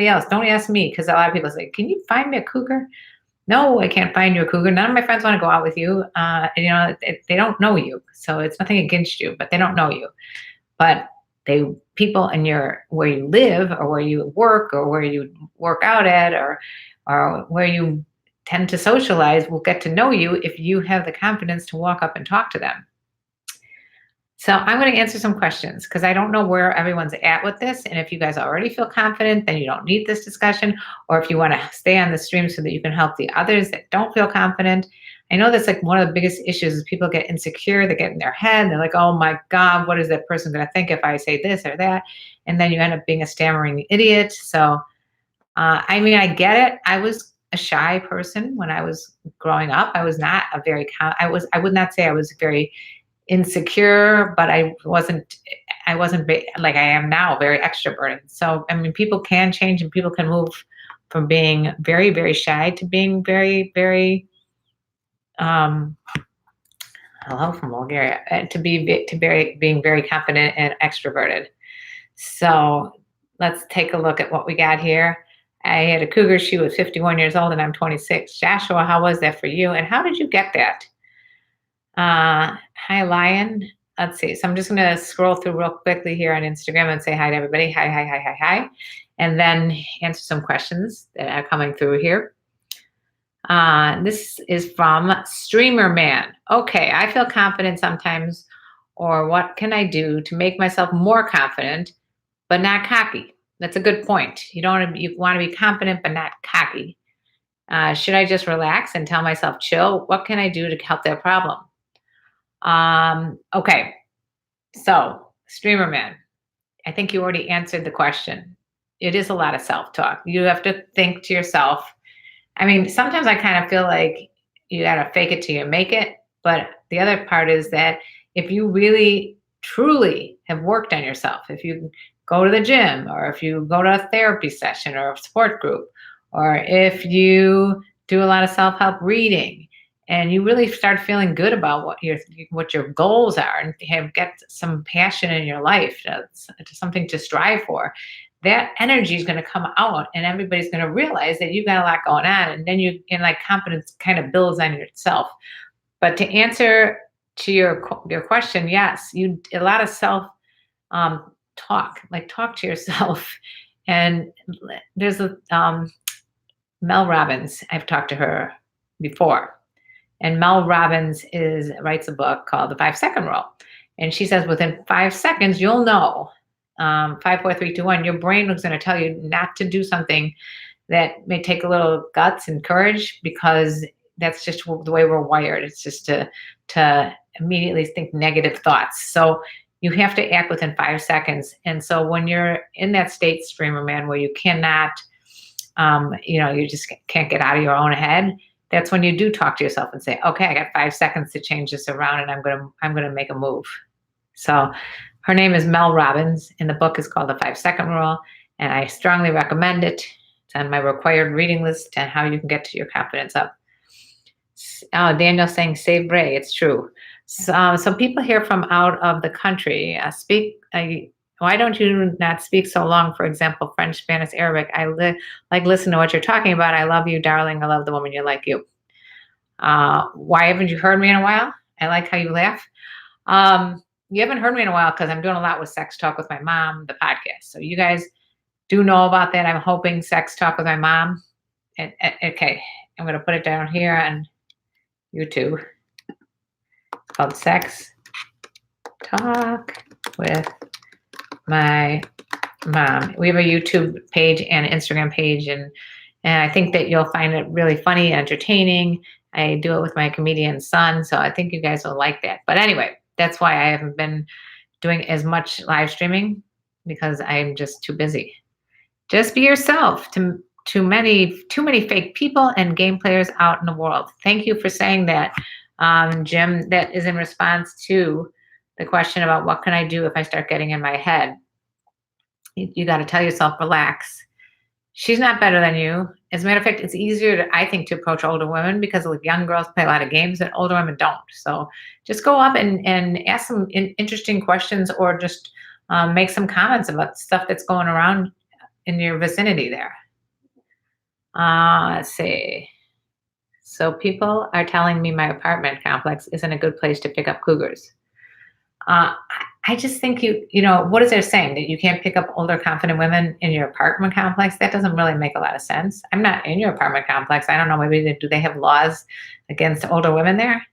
else. Don't ask me, because a lot of people say, "Can you find me a cougar?" No, I can't find you a cougar. None of my friends want to go out with you. They don't know you, so it's nothing against you, but they don't know you. But they people in your where you live or where you work or where you work out at or where you tend to socialize will get to know you if you have the confidence to walk up and talk to them. So I'm going to answer some questions because I don't know where everyone's at with this. And if you guys already feel confident, then you don't need this discussion. Or if you want to stay on the stream so that you can help the others that don't feel confident. I know that's like one of the biggest issues is people get insecure. They get in their head. They're like, oh my God, what is that person going to think if I say this or that? And then you end up being a stammering idiot. So, I mean, I get it. I was a shy person when I was growing up. I was not a very, I would not say I was very insecure, but I wasn't like I am now, very extroverted. So, I mean, people can change and people can move from being very, very shy to being very, very, hello from Bulgaria, being very confident and extroverted. So let's take a look at what we got here. I had a cougar. She was 51 years old and I'm 26. Joshua, how was that for you? And how did you get that? Hi, Lion. Let's see. So I'm just going to scroll through real quickly here on Instagram and say hi to everybody. Hi, hi, hi, hi, hi. And then answer some questions that are coming through here. This is from Streamer Man. Okay, I feel confident sometimes, or what can I do to make myself more confident, but not cocky? That's a good point. You want to be confident, but not cocky. Should I just relax and tell myself chill? What can I do to help that problem? Okay. So, Streamer Man, I think you already answered the question. It is a lot of self-talk. You have to think to yourself. I mean, sometimes I kind of feel like you got to fake it till you make it. But the other part is that if you really, truly have worked on yourself, if you go to the gym or if you go to a therapy session or a support group, or if you do a lot of self-help reading and you really start feeling good about what your goals are and get some passion in your life, something to strive for, that energy is going to come out and everybody's going to realize that you've got a lot going on, and then like confidence kind of builds on yourself. But to answer to your question, yes, a lot of self talk to yourself. And there's a Mel Robbins. I've talked to her before, and Mel Robbins writes a book called The 5-Second Rule, and she says within 5 seconds you'll know. 5, 4, 3, 2, 1. Your brain is going to tell you not to do something that may take a little guts and courage, because that's just the way we're wired. It's just to immediately think negative thoughts. So you have to act within 5 seconds. And so when you're in that state, Streamer Man, where you cannot, you just can't get out of your own head, that's when you do talk to yourself and say, okay, I got 5 seconds to change this around, and I'm gonna make a move. So her name is Mel Robbins, and the book is called The 5-Second Rule, and I strongly recommend it. It's on my required reading list and how you can get to your confidence up. Oh, Daniel's saying, save Bray. It's true. So people here from out of the country why don't you not speak so long? For example, French, Spanish, Arabic. I listen to what you're talking about. I love you, darling. I love the woman you like you. Why haven't you heard me in a while? I like how you laugh. You haven't heard me in a while because I'm doing a lot with Sex Talk with My Mom, the podcast. So you guys do know about that. I'm hoping Sex Talk with My Mom. Okay, I'm going to put it down here on YouTube. It's called Sex Talk with My Mom. We have a YouTube page and an Instagram page, and I think that you'll find it really funny, entertaining. I do it with my comedian son, so I think you guys will like that. But anyway, that's why I haven't been doing as much live streaming, because I'm just too busy. Just be yourself. Too many fake people and game players out in the world. Thank you for saying that, Jim. That is in response to the question about what can I do if I start getting in my head. You got to tell yourself, relax. She's not better than you. As a matter of fact, it's easier, I think, to approach older women, because young girls play a lot of games and older women don't. So just go up and ask some interesting questions, or just make some comments about stuff that's going around in your vicinity there. Let's see. So people are telling me my apartment complex isn't a good place to pick up cougars. I just think what is there saying that you can't pick up older, confident women in your apartment complex? That doesn't really make a lot of sense. I'm not in your apartment complex. I don't know. Maybe do they have laws against older women there?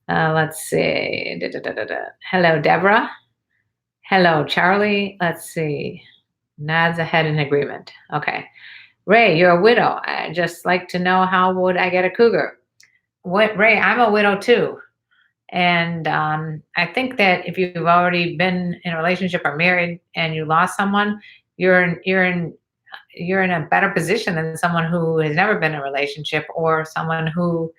Let's see. Da, da, da, da, da. Hello, Deborah. Hello, Charlie. Let's see. Nods ahead in agreement. Okay. Ray, you're a widow. I just like to know how would I get a cougar? What, Ray? I'm a widow too. And I think that if you've already been in a relationship or married and you lost someone, you're in a better position than someone who has never been in a relationship or someone who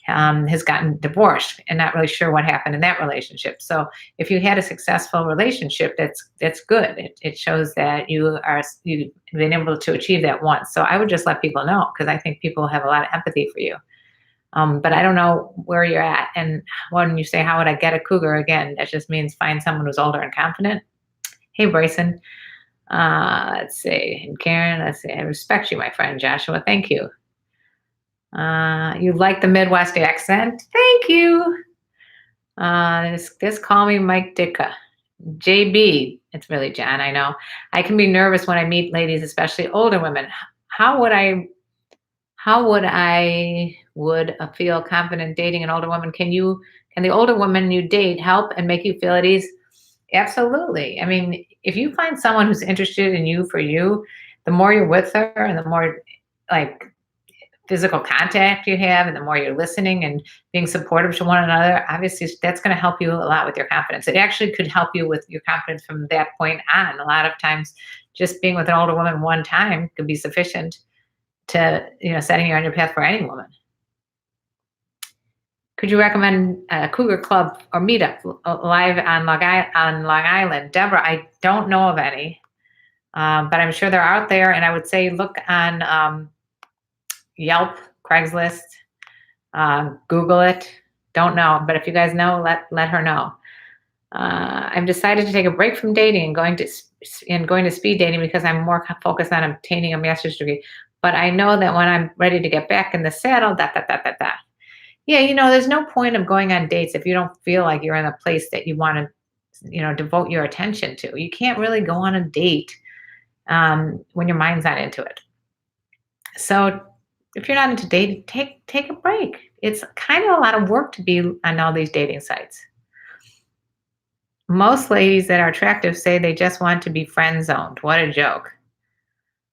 has gotten divorced and not really sure what happened in that relationship. So if you had a successful relationship, that's good. It shows that you've been able to achieve that once. So I would just let people know because I think people have a lot of empathy for you. But I don't know where you're at. And when you say, how would I get a cougar? Again, that just means find someone who's older and confident. Hey, Bryson. Let's see. And Karen, let's see. I respect you, my friend Joshua. Thank you. You like the Midwest accent? Thank you. Just call me Mike Dicka. JB. It's really John, I know. I can be nervous when I meet ladies, especially older women. How would I feel confident dating an older woman? Can the older woman you date help and make you feel at ease? Absolutely. I mean, if you find someone who's interested in you for you, the more you're with her and the more like physical contact you have and the more you're listening and being supportive to one another, obviously that's going to help you a lot with your confidence. It actually could help you with your confidence from that point on. A lot of times just being with an older woman one time could be sufficient to, setting you on your path for any woman. Could you recommend a Cougar Club or meetup live on Long Island? Deborah, I don't know of any, but I'm sure they're out there. And I would say look on Yelp, Craigslist, Google it. Don't know, but if you guys know, let her know. I've decided to take a break from dating and going to speed dating because I'm more focused on obtaining a master's degree. But I know that when I'm ready to get back in the saddle, Yeah, there's no point of going on dates if you don't feel like you're in a place that you want to, devote your attention to. You can't really go on a date when your mind's not into it. So if you're not into dating, take a break. It's kind of a lot of work to be on all these dating sites. Most ladies that are attractive say they just want to be friend zoned. What a joke.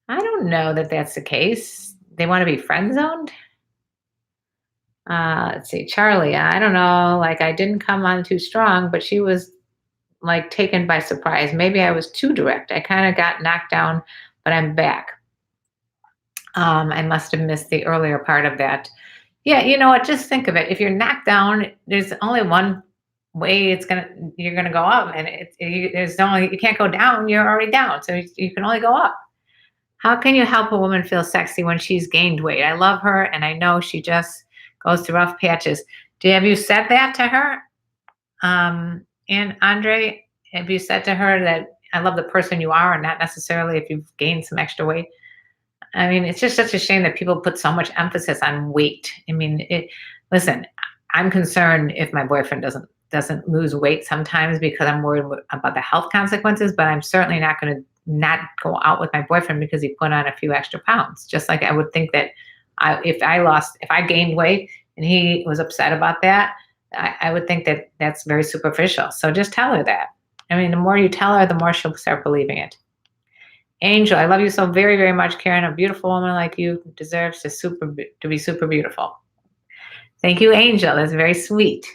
I don't know that that's the case. They want to be friend zoned? Let's see, Charlie, I don't know. Like I didn't come on too strong, but she was like taken by surprise. Maybe I was too direct. I kind of got knocked down, but I'm back. I must have missed the earlier part of that. Yeah, you know what? Just think of it. If you're knocked down, there's only one way you're gonna go up, and you can't go down. You're already down, so you can only go up. How can you help a woman feel sexy when she's gained weight? I love her, and I know she just goes through rough patches. Have you said that to her? And Andre, have you said to her that I love the person you are and not necessarily if you've gained some extra weight? I mean, it's just such a shame that people put so much emphasis on weight. I mean, listen, I'm concerned if my boyfriend doesn't lose weight sometimes because I'm worried about the health consequences, but I'm certainly not going to not go out with my boyfriend because he put on a few extra pounds. Just like I would think that if I gained weight and he was upset about that, I would think that that's very superficial. So just tell her that. I mean, the more you tell her, the more she'll start believing it. Angel, I love you so very, very much, Karen. A beautiful woman like you deserves to be super beautiful. Thank you, Angel. That's very sweet.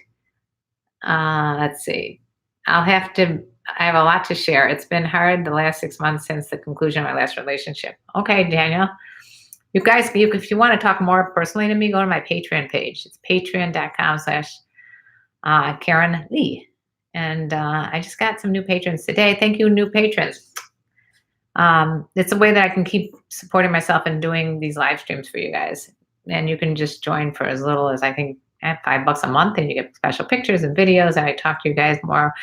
Let's see. I have a lot to share. It's been hard the last 6 months since the conclusion of my last relationship. Okay, Daniel. You guys, if you want to talk more personally to me, go to my Patreon page. It's patreon.com/KarenLee. And I just got some new patrons today. Thank you, new patrons. It's a way that I can keep supporting myself and doing these live streams for you guys. And you can just join for as little as I think at $5 a month, and you get special pictures and videos. And I talk to you guys more,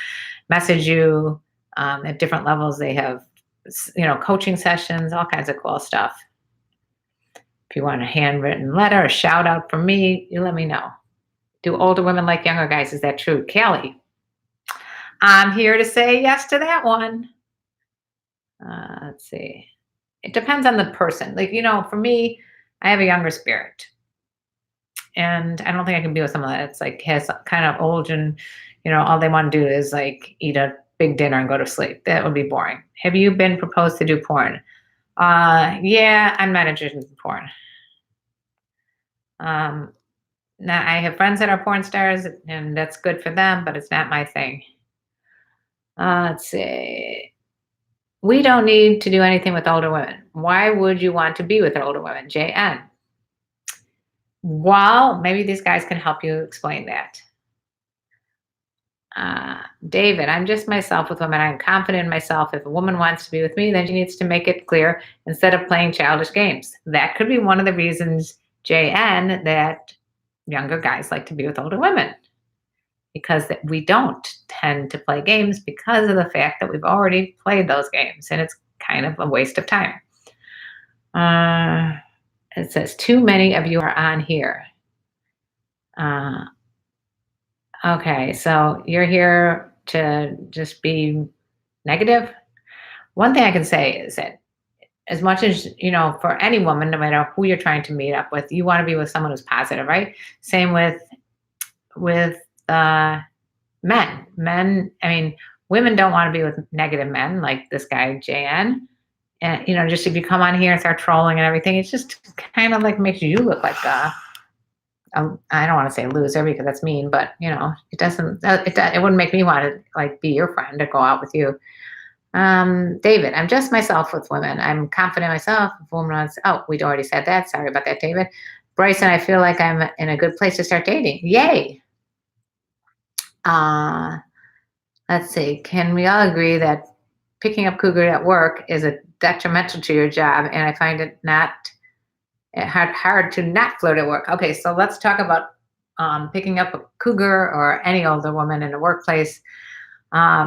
message you at different levels. They have coaching sessions, all kinds of cool stuff. If you want a handwritten letter, a shout out from me, you let me know. Do older women like younger guys? Is that true? Kelly, I'm here to say yes to that one. Let's see. It depends on the person. Like, for me, I have a younger spirit. And I don't think I can be with someone that's like has kind of old and, all they want to do is like eat a big dinner and go to sleep. That would be boring. Have you been proposed to do porn? Yeah, I'm not interested in porn. Um, Now I have friends that are porn stars, and that's good for them, but it's not my thing. Let's see. We don't need to do anything with older women. Why would you want to be with older women? JN. Well, maybe these guys can help you explain that. David, I'm just myself with women. I'm confident in myself. If a woman wants to be with me, then she needs to make it clear instead of playing childish games. That could be one of the reasons, JN, that younger guys like to be with older women because we don't tend to play games because of the fact that we've already played those games and it's kind of a waste of time. It says, too many of you are on here. Okay, so you're here to just be negative. One thing I can say is that as much as, for any woman, no matter who you're trying to meet up with, you want to be with someone who's positive, right? Same with men. Men, I mean, women don't want to be with negative men like this guy, JN. And, just if you come on here and start trolling and everything, it's just kind of like makes you look like I don't want to say loser because that's mean, but it doesn't, it wouldn't make me want to like be your friend or go out with you. David, I'm just myself with women. I'm confident in myself. If a woman wants, we'd already said that. Sorry about that, David. Bryson, I feel like I'm in a good place to start dating. Yay. Let's see. Can we all agree that picking up Cougar at work is a detrimental to your job? And I find it hard to not flirt at work. Okay, so let's talk about picking up a Cougar or any older woman in the workplace,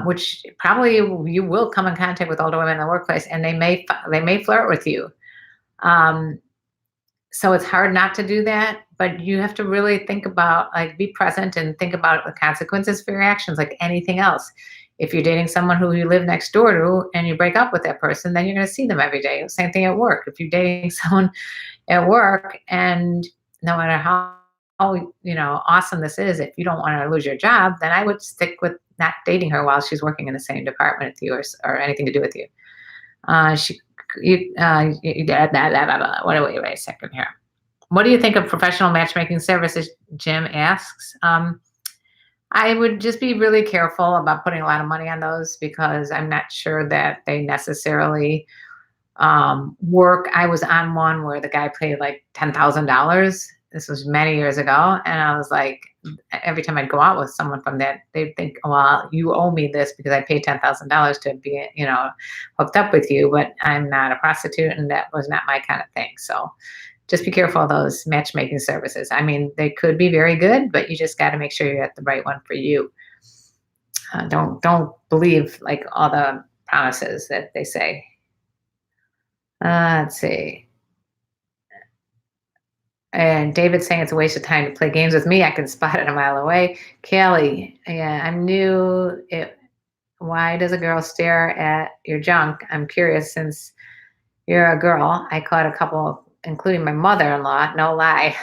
which probably you will come in contact with older women in the workplace, and they may flirt with you. So it's hard not to do that, but you have to really think about, like, be present and think about the consequences for your actions, like anything else. If you're dating someone who you live next door to and you break up with that person, then you're going to see them every day. Same thing at work. If you're dating someone at work and no matter how awesome this is, if you don't want to lose your job, then I would stick with not dating her while she's working in the same department with you or anything to do with you. Wait a second here. What do you think of professional matchmaking services? Jim asks. I would just be really careful about putting a lot of money on those because I'm not sure that they necessarily work. I was on one where the guy paid like $10,000. This was many years ago. And I was like, every time I'd go out with someone from that, they'd think, well, you owe me this because I paid $10,000 to be, hooked up with you, but I'm not a prostitute and that was not my kind of thing. So just be careful of those matchmaking services. I mean, they could be very good, but you just got to make sure you're at the right one for you. Don't believe like all the promises that they say. Let's see. And David's saying it's a waste of time to play games with me. I can spot it a mile away. Kelly, yeah, I'm new. Why does a girl stare at your junk? I'm curious since you're a girl. I caught a couple, including my mother-in-law. No lie.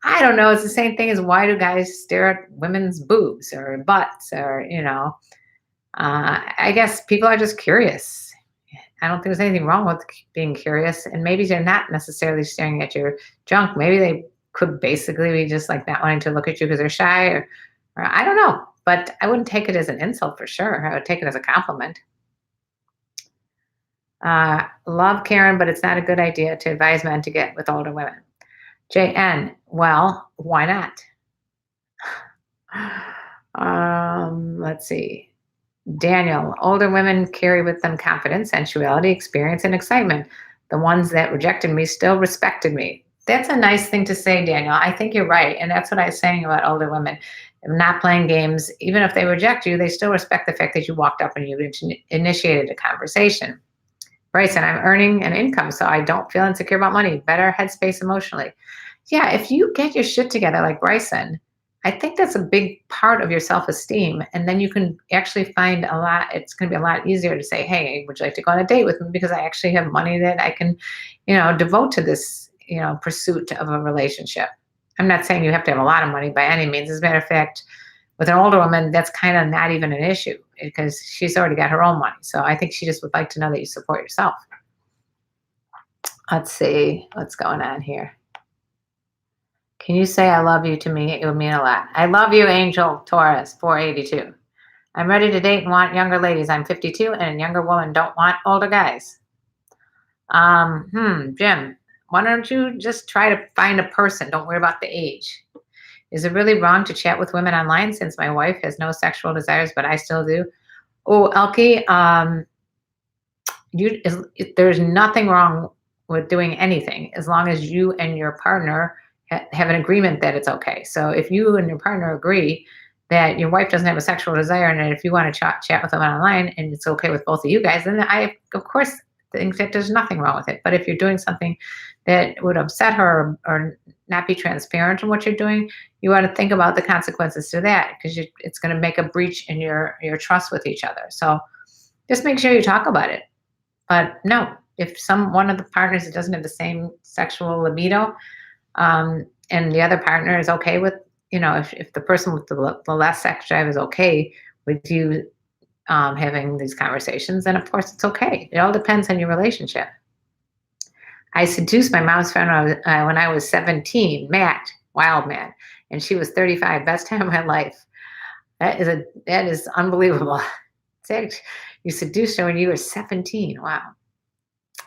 I don't know. It's the same thing as why do guys stare at women's boobs or butts or, I guess people are just curious. I don't think there's anything wrong with being curious. And maybe they're not necessarily staring at your junk. Maybe they could basically be just like not wanting to look at you because they're shy or I don't know. But I wouldn't take it as an insult for sure. I would take it as a compliment. Love Karen, but it's not a good idea to advise men to get with older women. JN, well, why not? Let's see. Daniel, older women carry with them confidence, sensuality, experience, and excitement. The ones that rejected me still respected me. That's a nice thing to say, Daniel. I think you're right. And that's what I was saying about older women. Not playing games, even if they reject you, they still respect the fact that you walked up and you initiated a conversation. Bryson, I'm earning an income, so I don't feel insecure about money. Better headspace emotionally. Yeah, if you get your shit together like Bryson, I think that's a big part of your self-esteem. And then you can actually find a lot, it's going to be a lot easier to say, hey, would you like to go on a date with me? Because I actually have money that I can, devote to this, pursuit of a relationship. I'm not saying you have to have a lot of money by any means. As a matter of fact, with an older woman, that's kind of not even an issue because she's already got her own money. So I think she just would like to know that you support yourself. Let's see what's going on here. Can you say I love you to me? It would mean a lot. I love you, Angel Taurus, 482. I'm ready to date and want younger ladies. I'm 52 and a younger woman don't want older guys. Jim, why don't you just try to find a person? Don't worry about the age. Is it really wrong to chat with women online since my wife has no sexual desires, but I still do? Oh, Elkie, there's nothing wrong with doing anything as long as you and your partner have an agreement that it's okay. So if you and your partner agree that your wife doesn't have a sexual desire and if you want to chat with them online and it's okay with both of you guys, then I, of course, think that there's nothing wrong with it. But if you're doing something that would upset her or not be transparent in what you're doing, you ought to think about the consequences to that because it's going to make a breach in your trust with each other. So just make sure you talk about it. But no, if one of the partners doesn't have the same sexual libido, and the other partner is okay with, if the person with the less sex drive is okay with you having these conversations, then of course it's okay. It all depends on your relationship. I seduced my mom's friend when I was 17, Matt, wild man, and she was 35. Best time of my life. That is unbelievable. You seduced her when you were 17. Wow.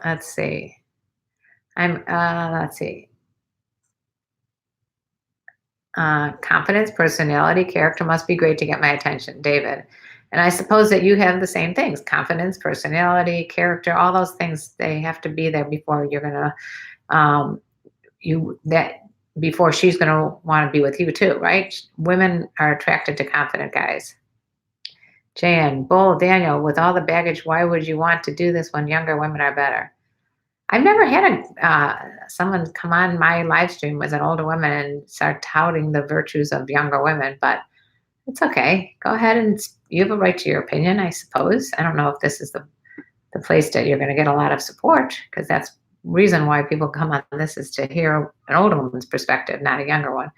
Let's see. Let's see. Confidence, personality, character must be great to get my attention, David. And I suppose that you have the same things: confidence, personality, character, all those things. They have to be there before you're gonna, before she's gonna want to be with you too, right? Women are attracted to confident guys. Jan, Bull, Daniel, with all the baggage, why would you want to do this when younger women are better? I've never had someone come on my live stream as an older woman and start touting the virtues of younger women, but it's okay. Go ahead and you have a right to your opinion, I suppose. I don't know if this is the place that you're going to get a lot of support because that's the reason why people come on this is to hear an older woman's perspective, not a younger one.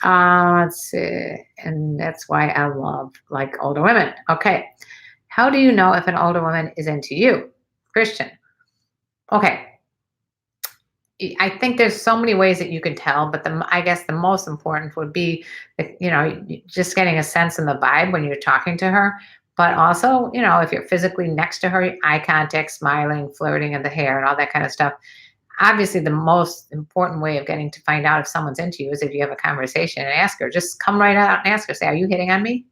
Let's see. And that's why I love older women. Okay. How do you know if an older woman is into you? Christian. Okay. I think there's so many ways that you can tell, but I guess the most important would be, just getting a sense in the vibe when you're talking to her. But also, if you're physically next to her, eye contact, smiling, flirting, and the hair and all that kind of stuff. Obviously, the most important way of getting to find out if someone's into you is if you have a conversation and ask her. Just come right out and ask her. Say, "Are you hitting on me?"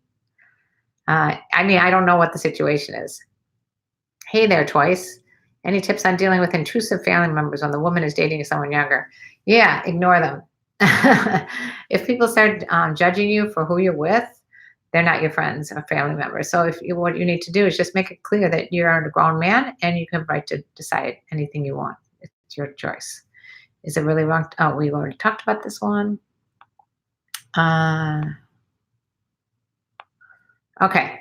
I don't know what the situation is. Hey there, Twice. Any tips on dealing with intrusive family members when the woman is dating someone younger? Yeah, ignore them. If people start judging you for who you're with, they're not your friends or family members. So what you need to do is just make it clear that you're a grown man and you have the right to decide anything you want. It's your choice. Is it really wrong? Oh, we already talked about this one. Okay.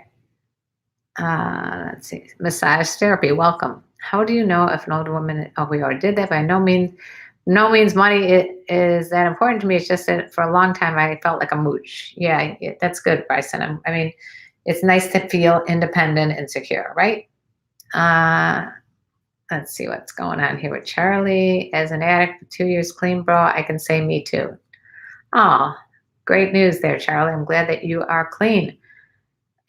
Let's see. Massage therapy. Welcome. How do you know if an older woman? Oh, we already did that. By no means money is that important to me. It's just that for a long time I felt like a mooch. Yeah, that's good, Bryson. It's nice to feel independent and secure, right? Let's see what's going on here with Charlie. As an addict for 2 years clean, bro, I can say me too. Oh, great news there, Charlie. I'm glad that you are clean.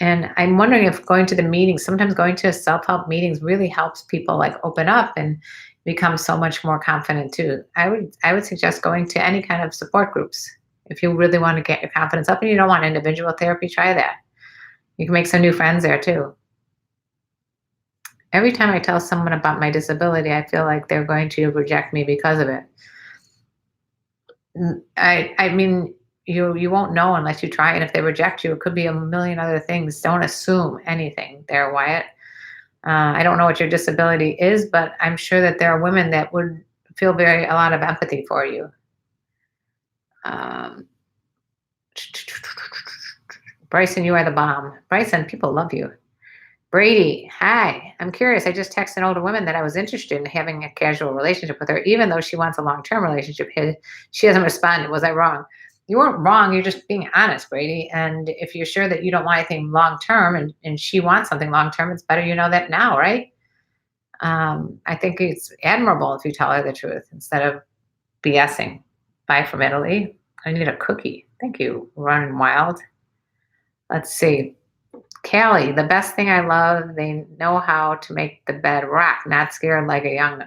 And I'm wondering if going to the meetings, sometimes going to self-help meetings really helps people open up and become so much more confident too. I would suggest going to any kind of support groups. If you really want to get your confidence up and you don't want individual therapy, try that. You can make some new friends there too. Every time I tell someone about my disability, I feel like they're going to reject me because of it. I mean, you won't know unless you try, and if they reject you, it could be a million other things. Don't assume anything there, Wyatt. I don't know what your disability is, but I'm sure that there are women that would feel a lot of empathy for you. Um, Bryson, you are the bomb. Bryson, people love you. Brady, hi. I'm curious. I just texted an older woman that I was interested in having a casual relationship with her, even though she wants a long term relationship. She hasn't responded. Was I wrong? You weren't wrong. You're just being honest, Brady. And if you're sure that you don't want anything long term and she wants something long term, it's better you know that now, right? I think it's admirable if you tell her the truth instead of BSing. Bye from Italy. I need a cookie. Thank you, Running Wild. Let's see. Callie, the best thing I love, they know how to make the bed rock, not scared like a young.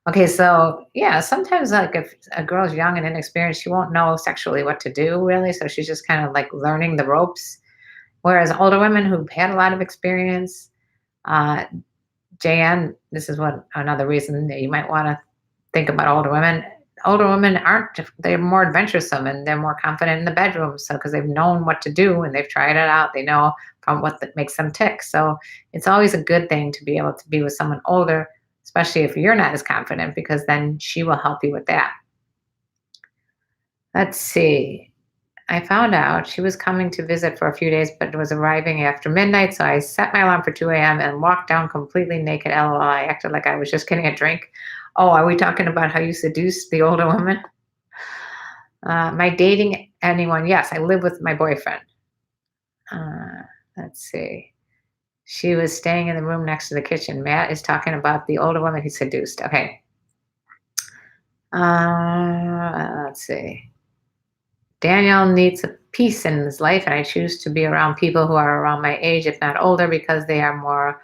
Okay, so yeah, sometimes like if a girl's young and inexperienced, she won't know sexually what to do really. So she's just kind of like learning the ropes. Whereas older women who've had a lot of experience, uh, JN, this is what another reason that you might want to think about older women. Older women aren't, they're more adventuresome and they're more confident in the bedroom. So, because they've known what to do and they've tried it out, they know from what that makes them tick. So, it's always a good thing to be able to be with someone older, especially if you're not as confident, because then she will help you with that. Let's see. I found out she was coming to visit for a few days, but was arriving after midnight. So I set my alarm for 2 a.m. and walked down completely naked. LOL. I acted like I was just getting a drink. Oh, are we talking about how you seduced the older woman? My dating anyone? Yes, I live with my boyfriend. Uh, let's see. She was staying in the room next to the kitchen. Matt is talking about the older woman he seduced. Okay. Let's see. Daniel needs a peace in his life, and I choose to be around people who are around my age, if not older, because they are more,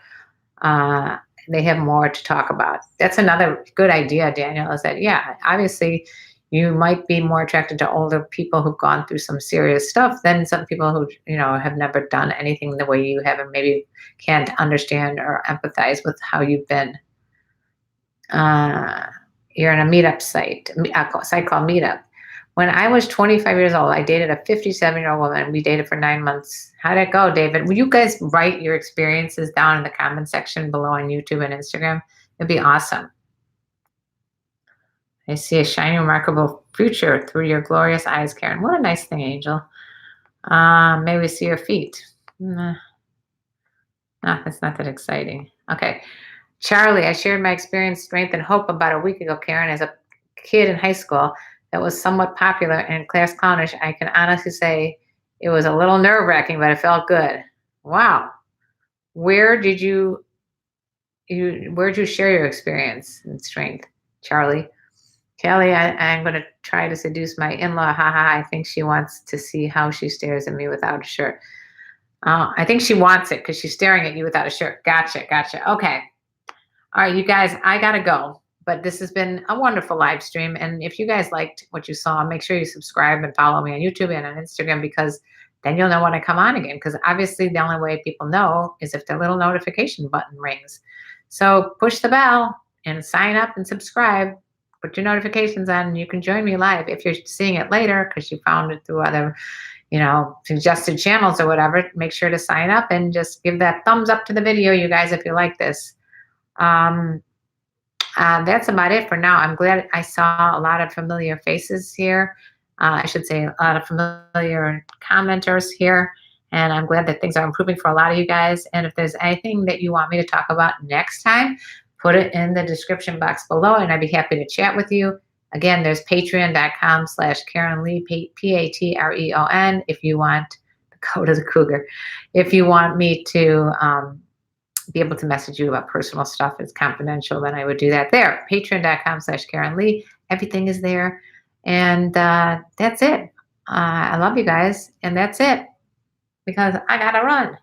uh, they have more to talk about. That's another good idea, Daniel, is that, yeah, obviously you might be more attracted to older people who've gone through some serious stuff than some people who, have never done anything the way you have and maybe can't understand or empathize with how you've been. Uh, you're in a meetup site, a site called Meetup. When I was 25 years old, I dated a 57-year-old woman. We dated for 9 months. How'd it go, David? Will you guys write your experiences down in the comment section below on YouTube and Instagram? It'd be awesome. I see a shiny, remarkable future through your glorious eyes, Karen. What a nice thing, Angel. May we see your feet? Nah, that's not that exciting. Okay. Charlie, I shared my experience, strength, and hope about a week ago, Karen, as a kid in high school that was somewhat popular and class clownish. I can honestly say it was a little nerve-wracking, but it felt good. Wow. Where did where'd you share your experience and strength, Charlie? Kelly, I'm going to try to seduce my in-law. Ha ha. I think she wants to see how she stares at me without a shirt. I think she wants it because she's staring at you without a shirt. Gotcha. Okay. All right, you guys, I gotta go. But this has been a wonderful live stream. And if you guys liked what you saw, make sure you subscribe and follow me on YouTube and on Instagram, because then you'll know when I come on again. Because obviously the only way people know is if the little notification button rings. So push the bell and sign up and subscribe. Put your notifications on and you can join me live. If you're seeing it later because you found it through other, suggested channels or whatever, make sure to sign up and just give that thumbs up to the video, you guys, if you like this. That's about it for now. I'm glad I saw a lot of familiar faces here. I should say a lot of familiar commenters here. And I'm glad that things are improving for a lot of you guys. And if there's anything that you want me to talk about next time, put it in the description box below and I'd be happy to chat with you. Again, there's patreon.com/KarenLee, Patreon, if you want the code of the Cougar. If you want me to be able to message you about personal stuff, it's confidential, then I would do that there. Patreon.com/KarenLee. Everything is there. And that's it. I love you guys. And that's it because I got to run.